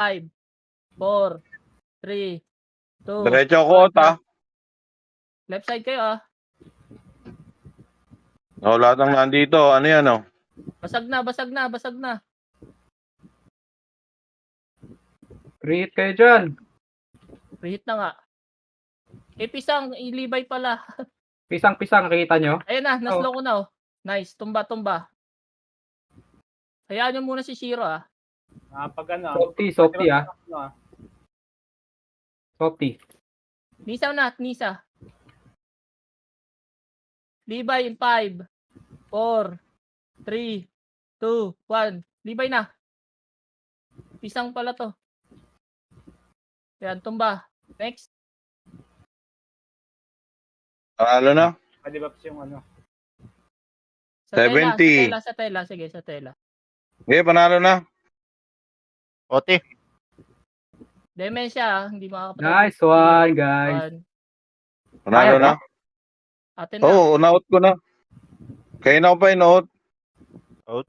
5, 4, 3, 2. Diretso ako, ta. Left side kayo, ah. O, lahat ng nandito. Ano yan, oh? Basag na, basag na, basag na. Create kayo dyan. Rehit na nga. Pisang, ilibay pala. Pisang-pisang, nakikita nyo? Ayun na, naslow ko na, oh. Nice, tumba. Hayaan nyo muna si Shiro, ah. Pag ano. Softy, ah. Softy. Nisa na, Nisa. Libay in 5, 4, 3, 2, 1. Libay na. Pisang pala to. Yan, tumba. Next. Panalo na? Padibaps yung ano. Sa 70. Sa tela. Sige, sa tela. Okay, panalo na. Ote. Dementia, ah. Hindi makakapatid. Nice one, guys. Panalo Kaya na? Atin na. Oo, na-out ko na. Kaya na ako pa in-out. Out.